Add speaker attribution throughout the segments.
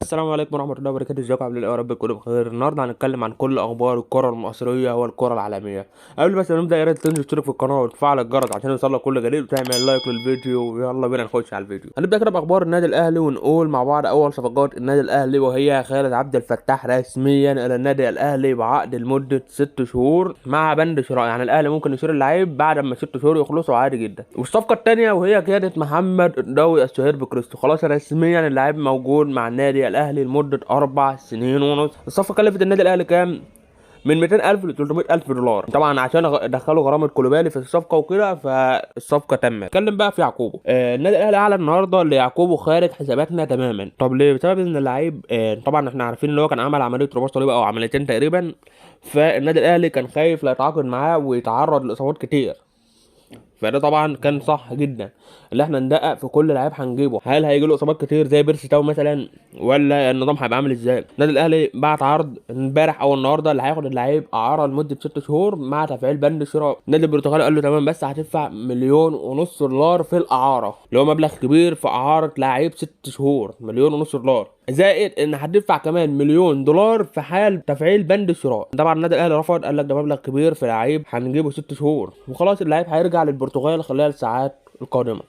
Speaker 1: السلام عليكم ورحمة الله وبركاته. ازيكم عاملين ايه؟ يا رب تكونوا بخير. النهارده هنتكلم عن كل اخبار الكرة المصرية والكرة العالمية. قبل بس ما نبدأ، يا ريت تنزل تشترك في القناة وتفعل الجرس عشان يوصلك كل جديد وتعمل لايك للفيديو. ويلا بينا نخش على الفيديو. هنبدأ كده بأخبار النادي الأهلي ونقول مع بعض أول صفقات النادي الأهلي، وهي خالد عبد الفتاح رسميا إلى النادي الأهلي بعقد لمدة 6 شهور مع بند شراء. يعني الأهلي ممكن يشتري اللعيب بعد ما 6 شهور يخلصوا عادي جدا. والصفقة الثانية وهي قيادة محمد الضوي الشهير بكريستو. خلاص رسميا اللاعب موجود مع النادي الأهلي لمدة 4 سنين ونص. الصفقة كلفت النادي الأهلي كام؟ من 200,000 ل 300,000 دولار، طبعا عشان دخلوا غرامة كولوبالي في الصفقة وكده، فالصفقة تمت. اتكلم بقى في يعقوبو. النادي الأهلي أعلن النهارده اللي يعقوبو خارج حساباتنا تماما. طب ليه؟ بسبب إن اللعيب طبعا احنا عارفين إن هو كان عمل عملية رباط صليبي أو عمليتين تقريبا، فالنادي الأهلي كان خايف لا يتعاقد معاه ويتعرض لإصابات كتير. فده طبعا كان صح جدا اللي احنا ندقق في كل لعيب هنجيبه، هل هيجي له اصابات كتير زي بيرسي تاو مثلا، ولا النظام هيبقى عامل ازاي. النادي الاهلي بعت عرض امبارح او النهارده اللي هياخد اللعيب اعاره لمده 6 شهور مع تفعيل بند الشراء. النادي البرتغالي قال له تمام، بس هتدفع 1,500,000 دولار في الاعاره، اللي هو مبلغ كبير في اعاره لعيب 6 شهور. 1,500,000 دولار زائد ان هتدفع كمان 1,000,000 دولار في حال تفعيل بند الشراء. طبعا النادي الاهلي رفض، قال لك ده مبلغ كبير في لعيب هنجيبه 6 شهور وخلاص. اللعيب هيرجع للبرتغال خلال الساعات القادمه.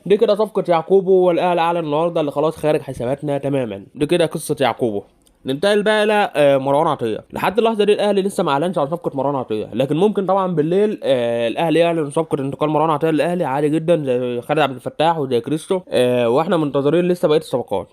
Speaker 1: دي كده صفقة يعقوبو، والاهلي اعلن النهارده اللي خلاص خارج حساباتنا تماما. دي كده قصة يعقوبو. ننتقل بقى الى مروان عطية. لحد اللحظة دي الاهلي لسه ما اعلنش عن صفقة مروان عطية، لكن ممكن طبعا بالليل الاهلي يعلن صفقة انتقال مروان عطية للاهلي عادي جدا، زي خالد عبد الفتاح وزي كريستو. واحنا منتظرين لسه بقية الصفقات.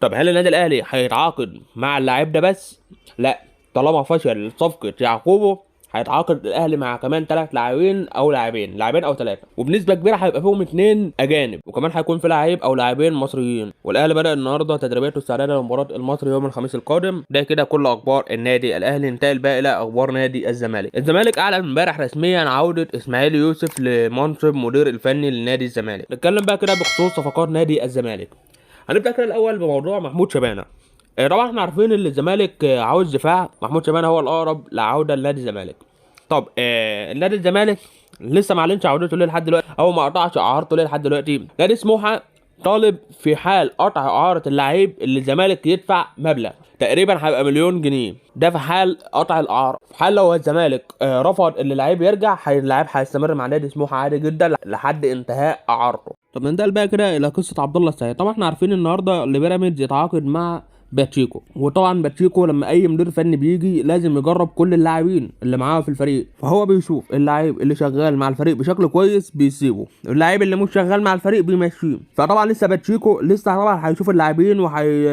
Speaker 1: طب هل النادي الاهلي هيتعاقد مع اللاعب ده بس؟ لا، طالما فشل صفقة يعقوبو هيتعاقد الاهلي مع كمان 3 لاعبين او لاعبين او 3، وبنسبه كبيره هيبقى فيهم 2 اجانب، وكمان هيكون في لاعب او لاعبين مصريين. والاهلي بدا النهارده تدريباته استعدادا لمباراه المصري يوم الخميس القادم. ده كده كل اخبار النادي الاهلي. ننتقل بقى الى اخبار نادي الزمالك. الزمالك اعلن امبارح رسميا عوده اسماعيل يوسف لمنصب مدير الفني لنادي الزمالك. نتكلم بقى كده بخصوص صفقات نادي الزمالك. هنبدا كده الاول بموضوع محمود شبانه. طبعا احنا عارفين ان الزمالك عاوز دفاع. محمود شبانه هو الاقرب لعوده لنادي الزمالك. طب نادي الزمالك لسه ما اعلنش عودته ليه لحد دلوقتي، او ما قطعش اعارته ليه لحد دلوقتي. نادي سموحه طالب في حال قطع اعاره اللعيب اللي الزمالك يدفع مبلغ تقريبا هيبقى 1,000,000 جنيه. ده في حال قطع الاعاره. في حال لو الزمالك رفض ان اللعيب يرجع، اللاعب هيستمر مع نادي سموحه عادي جدا لحد انتهاء اعارته. طب ننتقل بقى كده الى قصه عبد الله السعيد. طبعا احنا عارفين النهارده اللي بيراميدز يتعاقد مع باتشيكو، وطبعا باتشيكو لما اي مدير فني بيجي لازم يجرب كل اللاعبين اللي معاه في الفريق، فهو بيشوف اللاعب اللي شغال مع الفريق بشكل كويس بيسيبه، اللاعب اللي مش شغال مع الفريق بيمشيه. فطبعا لسه باتشيكو لسه طبعا هيشوف اللاعبين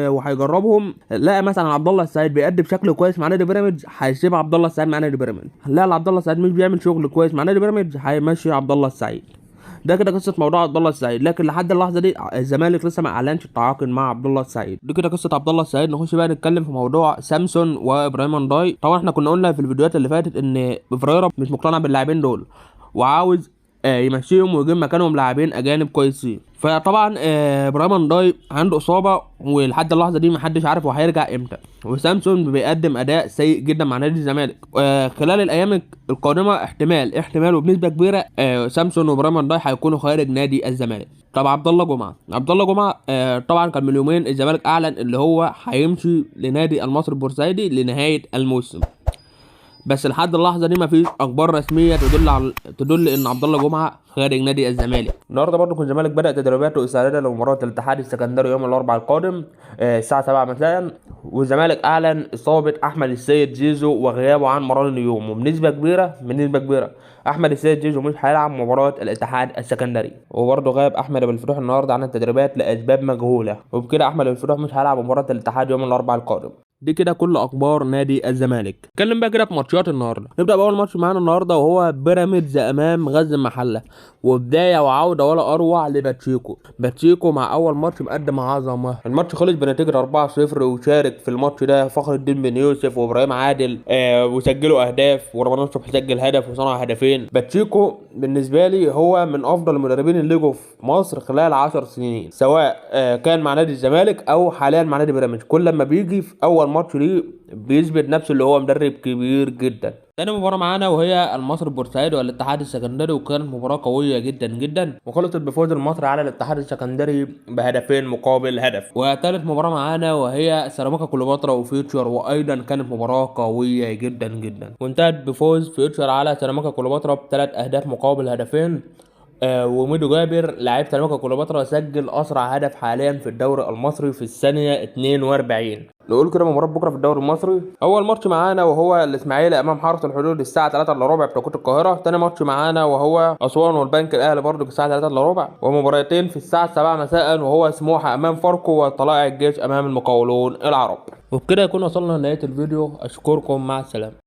Speaker 1: وهيجربهم. لقى مثلا عبد الله السعيد بيأدي بشكل كويس مع نادي بيراميدز، هيسيب عبد الله السعيد مع نادي بيراميدز. لا، عبد الله السعيد مش بيعمل شغل كويس مع نادي بيراميدز، هيمشي عبد الله السعيد. ده كده قصه موضوع عبد الله السعيد. لكن لحد اللحظه دي الزمالك لسه ما اعلنش التعاقد مع عبد الله السعيد. دي كده قصه عبد الله السعيد. نخش بقى نتكلم في موضوع سامسون وابراهيم انداي. طبعا احنا كنا قلنا في الفيديوهات اللي فاتت ان فيريرا مش مقتنع باللاعبين دول وعاوز يمشيهم ويجيب مكانهم لاعبين اجانب كويسين. فطبعا ابراهيم انداي عنده اصابه، ولحد اللحظه دي محدش عارف هو هيرجع امتى. وسامسون بيقدم اداء سيء جدا مع نادي الزمالك. خلال الايام القادمه احتمال وبنسبه كبيره سامسون وابراهيم انداي هيكونوا خارج نادي الزمالك. طب عبد الله جمعه طبعا كان من يومين الزمالك اعلن اللي هو هيمشي لنادي المصري البورسعيدي لنهايه الموسم، بس لحد اللحظه دي مفيش اخبار رسميه تدل ان عبد الله جمعه خارج نادي الزمالك. النهارده برضه الزمالك بدا تدريباته استعدادا لمباراه الاتحاد السكندري يوم الاربعاء القادم الساعه 7 مساء. والزمالك اعلن اصابه احمد السيد زيزو وغيابه عن مران اليوم، وبنسبه كبيره احمد السيد زيزو مش هيلعب مباراه الاتحاد السكندري. وبرضه غاب احمد ابو الفتوح النهارده عن التدريبات لاسباب مجهوله، وبكده احمد ابو الفتوح مش هيلعب مباراه الاتحاد يوم الاربعاء القادم. دي كده كل اخبار نادي الزمالك. اتكلم بقى كده في ماتشات النهارده. نبدا باول ماتش معانا النهارده وهو بيراميدز امام غزل المحله، وبدايه وعوده ولا اروع باتشيكو مع اول ماتش مقدم عظمه. الماتش خلص بنتيجه 4-0، وشارك في الماتش ده فخر الدين بن يوسف وابراهيم عادل وسجلوا اهداف، ورمضان صبحي سجل هدف وصنع هدفين. باتشيكو بالنسبه لي هو من افضل المدربين اللي جوا في مصر خلال 10 سنين، سواء كان مع نادي الزمالك او حاليا مع نادي بيراميدز. كل لما بيجي في اول ماتش ليه بيثبت نفسه اللي هو مدرب كبير جدا. تاني مباراة معانا وهي المصري البورسعيدي والاتحاد السكندري، وكانت مباراة قوية جدا جدا وخلصت بفوز المصري على الاتحاد السكندري بهدفين مقابل هدف. وتالت مباراة معانا وهي سيراميكا كليوباترا وفيوتشر، وايضا كانت مباراة قوية جدا جدا وانتهت بفوز فيوتشر على سيراميكا كليوباترا بثلاث اهداف مقابل هدفين. وميدو جابر لاعب سيراميكا كليوباترا سجل اسرع هدف حاليا في الدوري المصري في الثانيه 42. نقول كده مباراه بكره في الدوري المصري. اول ماتش معانا وهو الاسماعيلي امام حرس الحدود الساعه 3 الا ربع بتوقيت القاهره. تاني ماتش معانا وهو اسوان والبنك الاهلي برضه الساعه 3 الا ربع، ومباراتين في الساعه 7 مساء وهو سموحه امام فاركو وطلائع الجيش امام المقاولون العرب. وبكده يكون وصلنا لنهايه الفيديو. اشكركم، مع السلامه.